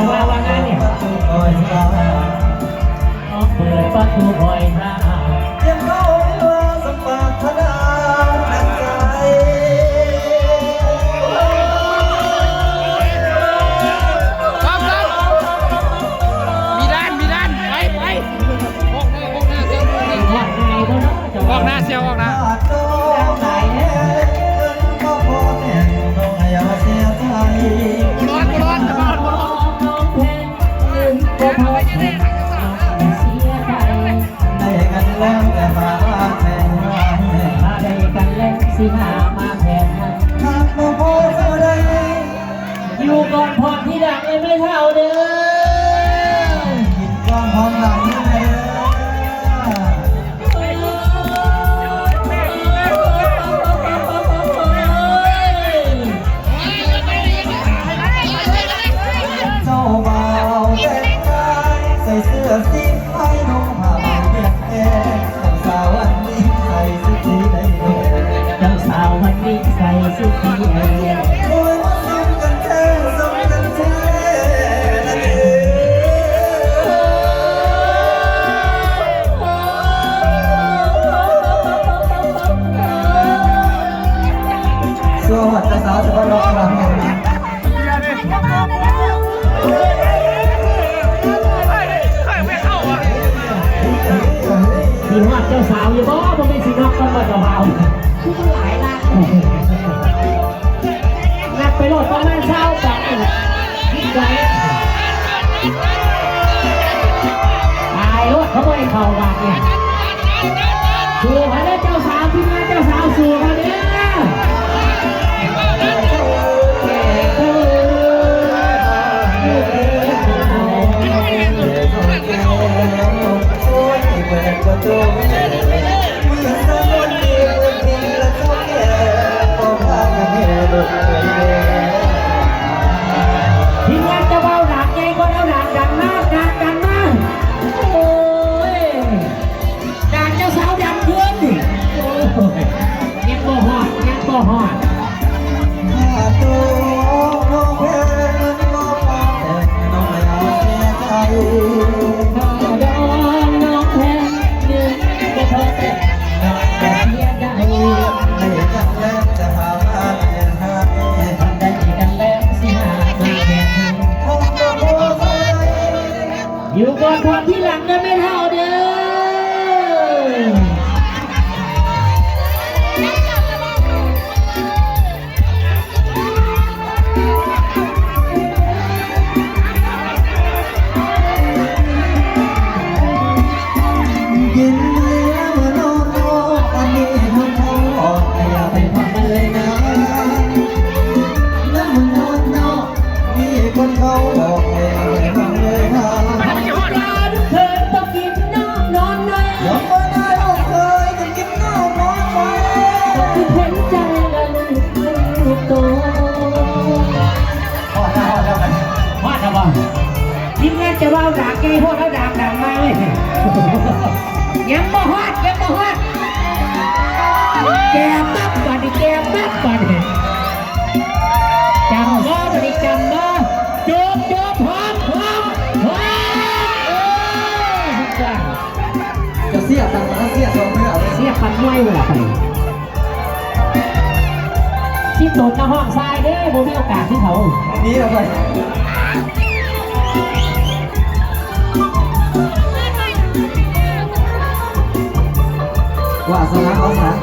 ว่างานเนี่ยเปิดประตูคอยท่าเยี่ยมเขาสมบัติธนาดังใจออกหน้าเซียวออกหน้าร้อนจะมาร้อนได้กันแล้วแต่มาแทนได้กันแล้วสิหามาแทนให้หากมาพบเท่าใดอยู่ก่อนพอที่ดังเลยไม่เท่าเดิมกินก้อนหอมหลังเลยเจ้าบ่าวแต่งกายใส่เสื้อสีฟ้านุ่งผ้าใบเปียกแห้งเจ้าสาววันนี้ใส่สุดสีแดงเจ้าสาววันนี้ใส่สุดสีแดงโอ้ยสมกันแท้สมกันแท้นั่นเองสวัสดีสาวจะมาลองรำกันมีว่าเจ้าสาวอยู่บ่บ่เป็นสินอกก็บ่เจ้าบ่าวคือมันหลายล้านนัดไปโลดประมาณเช้าแบบคิดไว้ตายรถเขาไม่เข้าบ้านเนี่ยสู่มาเด้อเจ้าสาวที่มาเจ้าสาวสู่มาเด้อประตูมีสมุนดีบุญดีและทุกแก่พอพากันให้ลุกไปทีมงานจะเบาดักใหญ่ก็เอาดักดังมากดักดังมากโอ้ยดักเจ้าสาวดังเกินโอ้ยยังบ่ฮอดยังบ่ฮอดตัวน้องเพลินน้องแต่น้องไม่เอาเสียใจอยู่ก่อนคนที่หลังก็ไม่เท่าเดิมกินเลี้ยงน้องอันนี้ทำเขาออกอย่าไปทำมันเลยนะแล้วมันนอนนอกมีคนเขาบอกอย่าไปทำเลยนะเธอต้องกินน้ำนอนหน่อยยังไม่ได้ลูกเคยจะกินน้ำนอนไว้ต้องกินเห็นใจละลูกโตพอแล้วบ่ทีมงานจะว่าด่างไงพวกเราด่างมาเลยยังบ่ฮอดแกปั๊บก่อนดิแกปั๊บก่อนจำบ่ดิจำบ่จุบพร้อมจะเสียตังค์ก็เสียสองเมื่อเสียปันไว้เวลาไปที่โดดในห้องทรายเด้บ่มีโอกาสที่เขานี้เราไปว่าสนะเอาสนะ